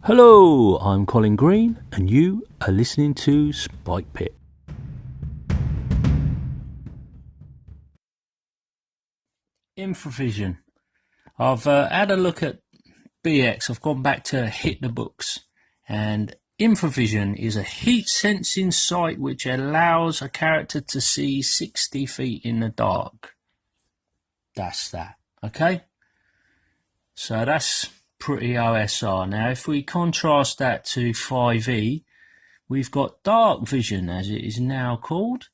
Hello, I'm Colin Green, and you are listening to Spike Pit. Infravision. I've had a look at BX. I've gone back to hit the books, and Infravision is a heat-sensing sight which allows a character to see 60 feet in the dark. That's that, okay? So that's pretty OSR. Now, if we contrast that to 5e, we've got Darkvision, as it is now called.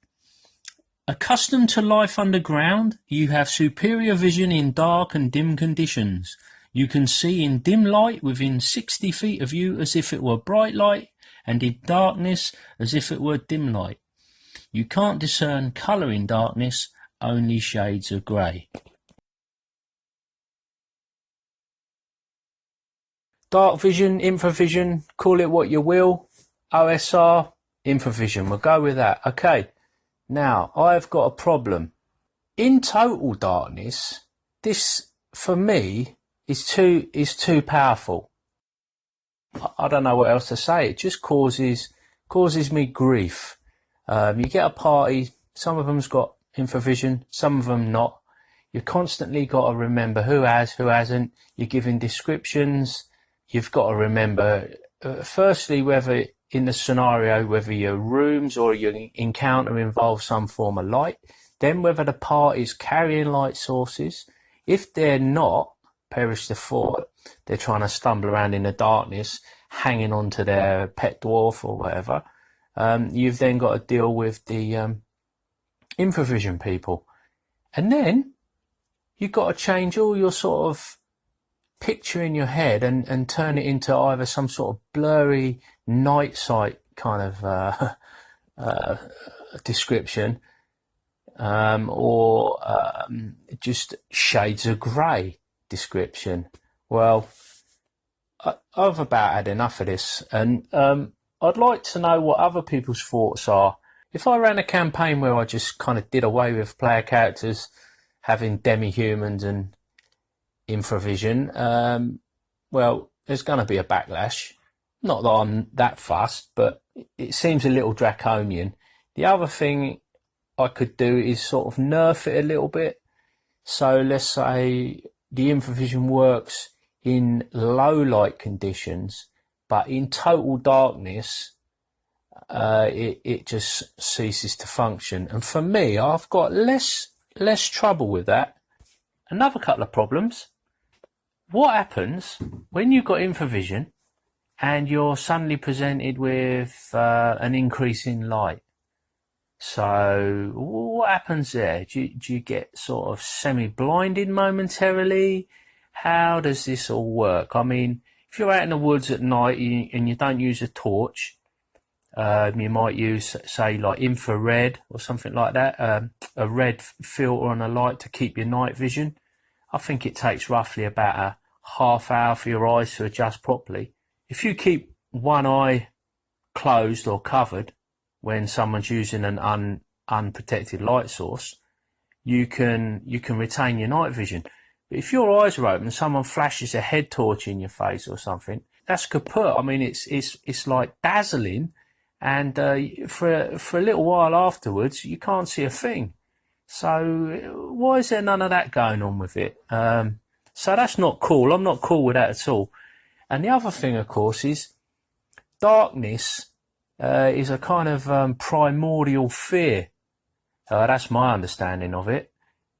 Accustomed to life underground, you have superior vision in dark and dim conditions. You can see in dim light within 60 feet of you as if it were bright light, and in darkness as if it were dim light. You can't discern colour in darkness, only shades of grey. Darkvision, Infravision, call it what you will. OSR, Infravision, we'll go with that. Okay, now I've got a problem. In total darkness, this for me is too powerful. I don't know what else to say. It just causes me grief. You get a party, some of them's got Infravision, some of them not. You've constantly got to remember who has, who hasn't. You're giving descriptions. You've got to remember, firstly, whether in the scenario, whether your rooms or your encounter involves some form of light, then whether the party's carrying light sources. If they're not, perish the thought, they're trying to stumble around in the darkness, hanging on to their pet dwarf or whatever, you've then got to deal with the Infravision people. And then you've got to change all your sort of picture in your head and turn it into either some sort of blurry night sight kind of description, or just shades of grey description. Well, I've about had enough of this, and I'd like to know what other people's thoughts are. If I ran a campaign where I just kind of did away with player characters having demi-humans and Infravision, well, there's going to be a backlash. Not that I'm that fussed, but it seems a little draconian. The other thing I could do is sort of nerf it a little bit. So let's say the Infravision works in low light conditions, but in total darkness, it just ceases to function. And for me, I've got less trouble with that. Another couple of problems. What happens when you've got Infravision and you're suddenly presented with an increase in light? So what happens there? Do you get sort of semi-blinded momentarily? How does this all work? I mean, if you're out in the woods at night and you don't use a torch, you might use, say, like infrared or something like that, a red filter on a light to keep your night vision. I think it takes roughly about a half hour for your eyes to adjust properly. If you keep one eye closed or covered when someone's using an unprotected light source, you can retain your night vision. But if your eyes are open and someone flashes a head torch in your face or something, that's kaput. I mean, it's like dazzling, and for a little while afterwards, you can't see a thing. So why is there none of that going on with it? So that's not cool. I'm not cool with that at all. And the other thing, of course, is darkness is a kind of primordial fear. That's my understanding of it.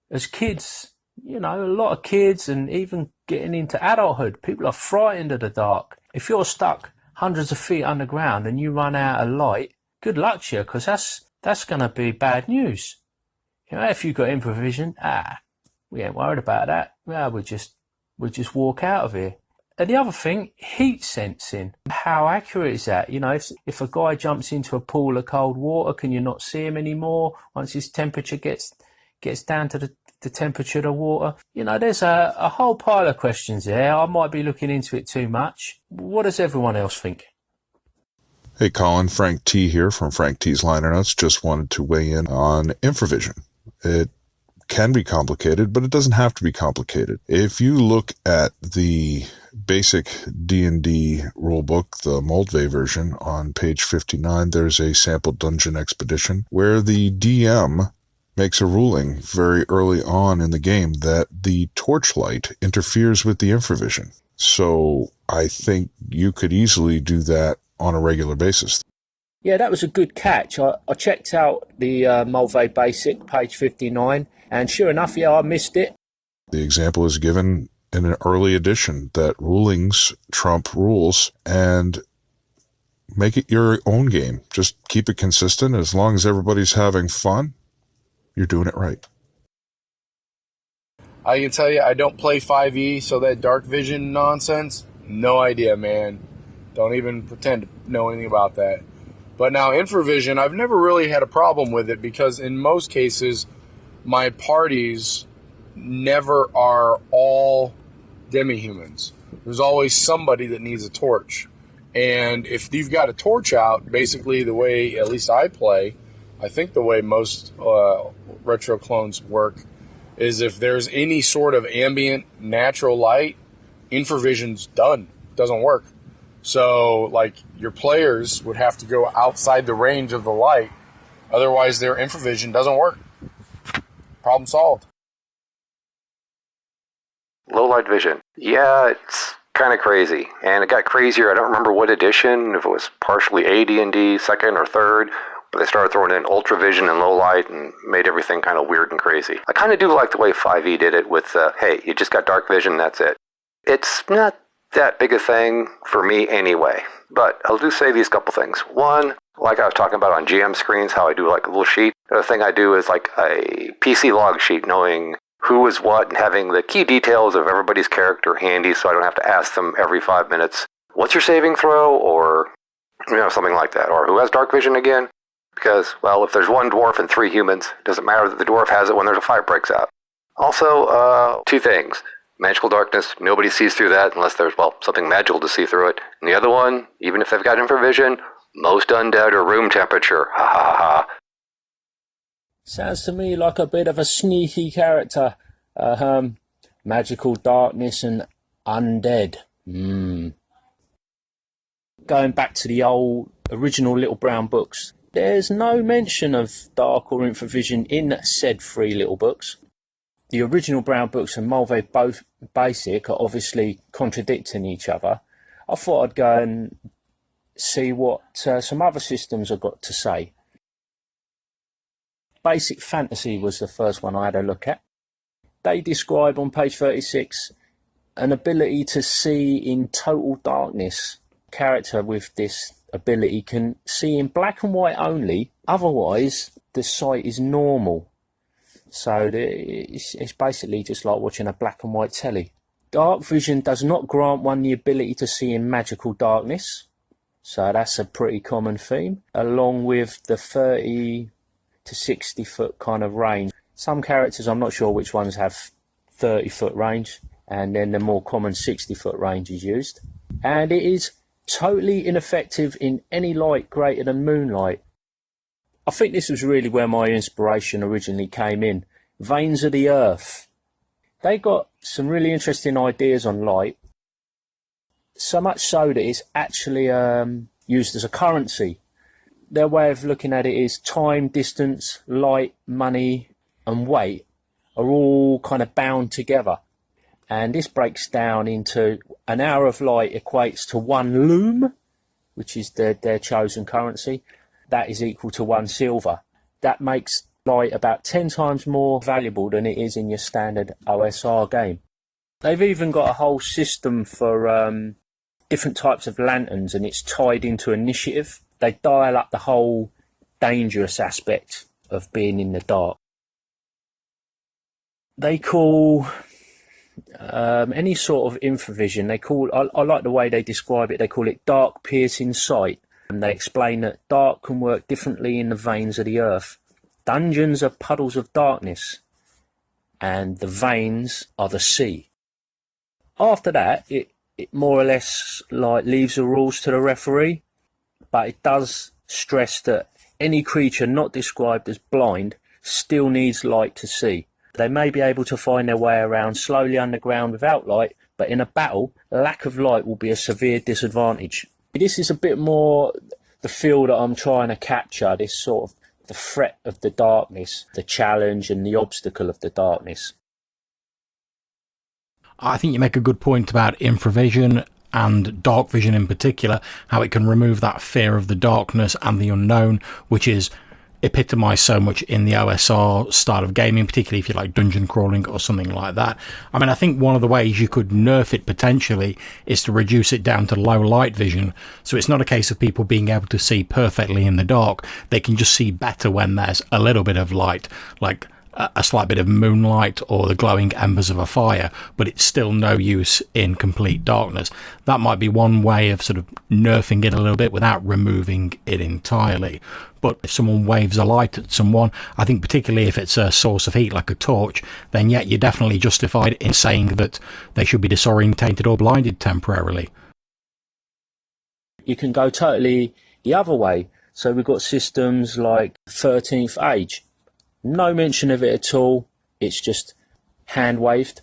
As kids, a lot of kids, and even getting into adulthood, people are frightened of the dark. If you're stuck hundreds of feet underground and you run out of light, good luck to you, because that's going to be bad news. If you've got Infravision, we ain't worried about that. Well, we just walk out of here. And the other thing, heat sensing. How accurate is that? If a guy jumps into a pool of cold water, can you not see him anymore once his temperature gets down to the temperature of the water? There's a whole pile of questions there. I might be looking into it too much. What does everyone else think? Hey Colin, Frank T here from Frank T's Liner Notes. Just wanted to weigh in on Infravision. It can be complicated, but it doesn't have to be complicated. If you look at the basic D&D rulebook, the Moldvay version, on page 59, there's a sample dungeon expedition where the DM makes a ruling very early on in the game that the torchlight interferes with the infravision. So I think you could easily do that on a regular basis. Yeah, that was a good catch. I checked out the Moldvay Basic, page 59, and sure enough, yeah, I missed it. The example is given in an early edition that rulings trump rules, and make it your own game. Just keep it consistent. As long as everybody's having fun, you're doing it right. I can tell you, I don't play 5e, so that Darkvision nonsense, no idea, man. Don't even pretend to know anything about that. But now, infravision, I've never really had a problem with it because in most cases, my parties never are all demi-humans. There's always somebody that needs a torch. And if you've got a torch out, basically the way, at least I play, I think the way most retro clones work is if there's any sort of ambient natural light, infravision's done. Doesn't work. So, like, your players would have to go outside the range of the light. Otherwise, their infravision doesn't work. Problem solved. Low light vision. Yeah, it's kind of crazy. And it got crazier. I don't remember what edition, if it was partially AD&D, second or third, but they started throwing in ultravision and low light and made everything kind of weird and crazy. I kind of do like the way 5e did it with, hey, you just got dark vision, that's it. It's not that big a thing for me anyway. But I'll do say these couple things. One, like I was talking about on GM screens, how I do like a little sheet. The other thing I do is like a PC log sheet, knowing who is what and having the key details of everybody's character handy so I don't have to ask them every 5 minutes, what's your saving throw? Or, something like that. Or who has dark vision again? Because, well, if there's one dwarf and 3 humans, it doesn't matter that the dwarf has it when there's a fight breaks out. Also, 2 things. Magical darkness, nobody sees through that unless there's, something magical to see through it. And the other one, even if they've got infravision, most undead are room temperature. Ha ha ha. Sounds to me like a bit of a sneaky character. Magical darkness and undead. Going back to the old original Little Brown books, there's no mention of dark or infravision in said 3 little books. The original Brown books and Moldvay both basic are obviously contradicting each other. I thought I'd go and see what some other systems have got to say. Basic Fantasy was the first one I had a look at. They describe on page 36 an ability to see in total darkness. A character with this ability can see in black and white only, otherwise the sight is normal. So it's basically just like watching a black and white telly. Darkvision does not grant one the ability to see in magical darkness, so that's a pretty common theme, along with the 30 to 60 foot kind of range. Some characters, I'm not sure which ones have 30 foot range, and then the more common 60 foot range is used. And it is totally ineffective in any light greater than moonlight. I think this was really where my inspiration originally came in. Veins of the Earth. They got some really interesting ideas on light, so much so that it's actually used as a currency. Their way of looking at it is time, distance, light, money and weight are all kind of bound together. And this breaks down into an hour of light equates to 1 loom, which is their chosen currency. That is equal to 1 silver. That makes light about 10 times more valuable than it is in your standard OSR game. They've even got a whole system for different types of lanterns, and it's tied into initiative. They dial up the whole dangerous aspect of being in the dark. They call any sort of infravision, I like the way they describe it, they call it dark piercing sight. And they explain that dark can work differently in the veins of the earth. Dungeons are puddles of darkness, and the veins are the sea. After that, it more or less like leaves the rules to the referee, but it does stress that any creature not described as blind still needs light to see. They may be able to find their way around slowly underground without light, but in a battle, lack of light will be a severe disadvantage. This is a bit more the feel that I'm trying to capture, this sort of the threat of the darkness, the challenge and the obstacle of the darkness. I think you make a good point about infravision and Darkvision in particular, how it can remove that fear of the darkness and the unknown, which is epitomised so much in the OSR style of gaming, particularly if you like dungeon crawling or something like that. I mean, I think one of the ways you could nerf it potentially is to reduce it down to low light vision. So it's not a case of people being able to see perfectly in the dark. They can just see better when there's a little bit of light, like a slight bit of moonlight or the glowing embers of a fire, but it's still no use in complete darkness. That might be one way of sort of nerfing it a little bit without removing it entirely. But if someone waves a light at someone, I think particularly if it's a source of heat like a torch, then yeah, you're definitely justified in saying that they should be disorientated or blinded temporarily. You can go totally the other way. So we've got systems like 13th Age. No mention of it at all. It's just hand-waved.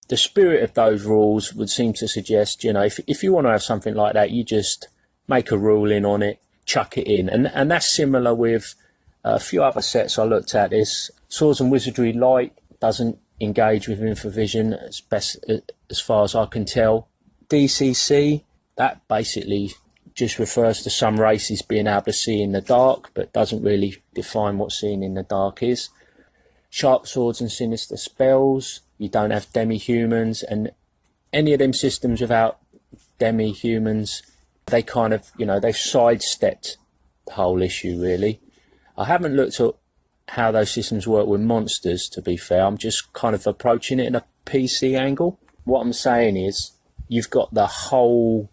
The spirit of those rules would seem to suggest, you know, if you want to have something like that, you just make a ruling on it, chuck it in. And that's similar with a few other sets I looked at. This Swords and Wizardry Light doesn't engage with infravision as far as I can tell. DCC, that basically just refers to some races being able to see in the dark, but doesn't really define what seeing in the dark is. Sharp swords and sinister spells, you don't have demi-humans, and any of them systems without demi-humans, they kind of, you know, they've sidestepped the whole issue, really. I haven't looked at how those systems work with monsters, to be fair. I'm just kind of approaching it in a PC angle. What I'm saying is, you've got the whole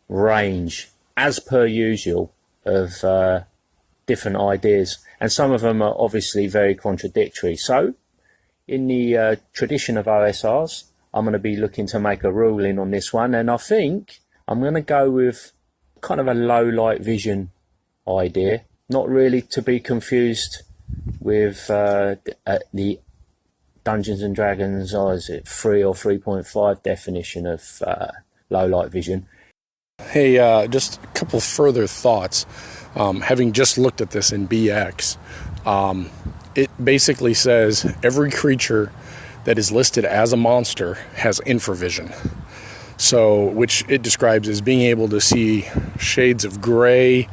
range, as per usual, of different ideas, and some of them are obviously very contradictory. So in the tradition of OSRs, I'm going to be looking to make a ruling on this one, and I think I'm going to go with kind of a low light vision idea, not really to be confused with the Dungeons and Dragons, or is it 3 or 3.5 definition of low light vision. Hey, just a couple further thoughts. Having just looked at this in BX, it basically says every creature that is listed as a monster has infravision. So, which it describes as being able to see shades of gray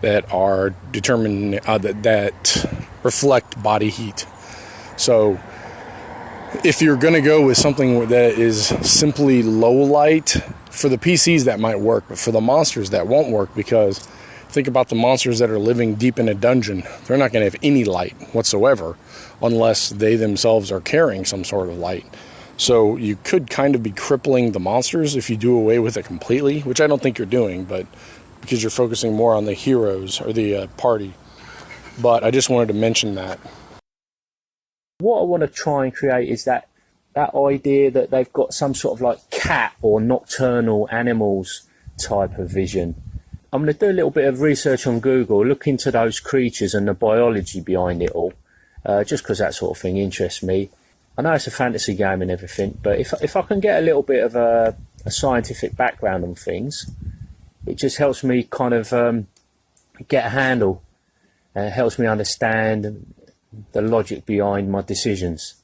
that are determined that reflect body heat. So, if you're going to go with something that is simply low light, for the PCs that might work, but for the monsters that won't work, because think about the monsters that are living deep in a dungeon. They're not going to have any light whatsoever unless they themselves are carrying some sort of light. So you could kind of be crippling the monsters if you do away with it completely, which I don't think you're doing, but because you're focusing more on the heroes or the party. But I just wanted to mention that. What I want to try and create is that idea that they've got some sort of like cat or nocturnal animals type of vision. I'm going to do a little bit of research on Google, look into those creatures and the biology behind it all, just because that sort of thing interests me. I know it's a fantasy game and everything, but if I can get a little bit of a scientific background on things, it just helps me kind of get a handle, and it helps me understand the logic behind my decisions.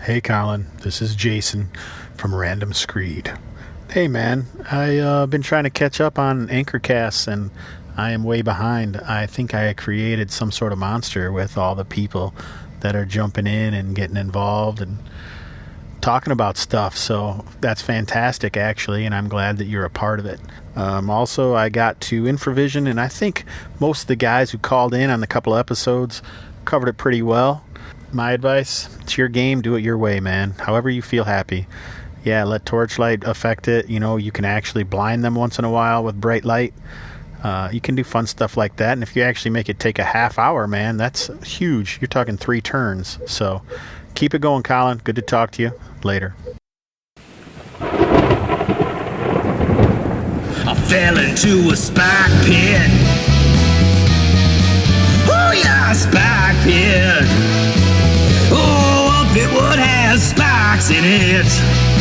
Hey Colin, this is Jason from Random Screed. Hey man, I've been trying to catch up on Anchorcasts and I am way behind. I think I created some sort of monster with all the people that are jumping in and getting involved and talking about stuff, so that's fantastic actually, and I'm glad that you're a part of it. Also, I got to infravision, and I think most of the guys who called in on the couple episodes covered it pretty well. My advice, it's your game, do it your way, man. However you feel happy. Yeah, let torchlight affect it. You know, you can actually blind them once in a while with bright light. You can do fun stuff like that, and if you actually make it take a half hour, man, that's huge. You're talking 3 turns. So keep it going, Colin. Good to talk to you. Later. I fell into a spike pit. Oh yeah, a spike pit. Wood has spikes in it.